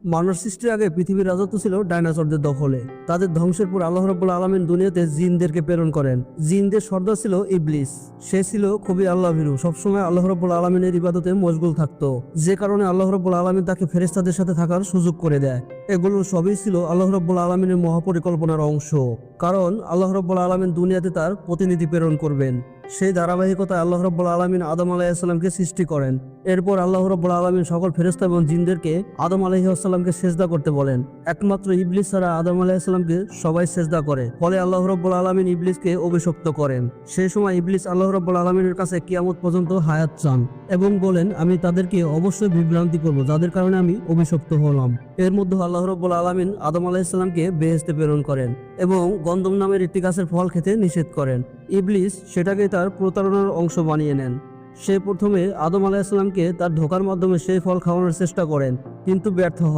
মানব সৃষ্টির আগে পৃথিবীর রাজত্ব ছিল ডাইনোসরদের দখলে। তাদের ধ্বংসের পর আল্লাহ রাব্বুল আলামিন দুনিয়াতে জিনদেরকে প্রেরণ করেন। জিনদের সর্দার ছিল ইবলিস। সে ছিল খুবই আল্লাহভীরু, সবসময় আল্লাহ রাব্বুল আলামিনের ইবাদতে মশগুল থাকতো, যে কারণে আল্লাহ রাব্বুল আলামিন তাকে ফেরেশতাদের সাথে থাকার সুযোগ করে দেয়। এগুলো সবই ছিল আল্লাহ রাব্বুল আলামিনের মহাপরিকল্পনার অংশ, কারণ আল্লাহ রাব্বুল আলামিন দুনিয়াতে তার প্রতিনিধি প্রেরণ করবেন। সেই ধারাবাহিকতায় আল্লাহ রাব্বুল আলামিন আদম আলাইহিস সালামকে সৃষ্টি করেন। এরপর আল্লাহ রাব্বুল আলামিন সকল ফেরেশতা এবং জিনদেরকে আদম আলাইহিস সালামকে সেজদা করতে বলেন। একমাত্র ইবলিস ছাড়া আদম আলাইহিস সালামকে সবাই সেজদা করে। ফলে আল্লাহ রাব্বুল আলামিন ইবলিসকে অভিশপ্ত করেন। সেই সময় ইবলিস আল্লাহ রাব্বুল আলামিনের কাছে কিয়ামত পর্যন্ত হায়াত চান এবং বলেন, আমি তাদেরকে অবশ্যই বিভ্রান্তি করব যাদের কারণে আমি অভিশপ্ত হলাম। এর মধ্যে আল্লাহ রাব্বুল আলামিন আদম আলাইহিস সালামকে বেহেশতে প্রেরণ করেন এবং গন্ধম নামের একটি গাছের ফল খেতে নিষেধ করেন। ইবলিস সেটাকে তার প্রতারণার অংশ বানিয়ে নেন। সে প্রথমে আদম আলাইহিস সালামকে তার ধোঁকার মাধ্যমে সেই ফল খাওয়ানোর চেষ্টা করেন, কিন্তু ব্যর্থ হয়।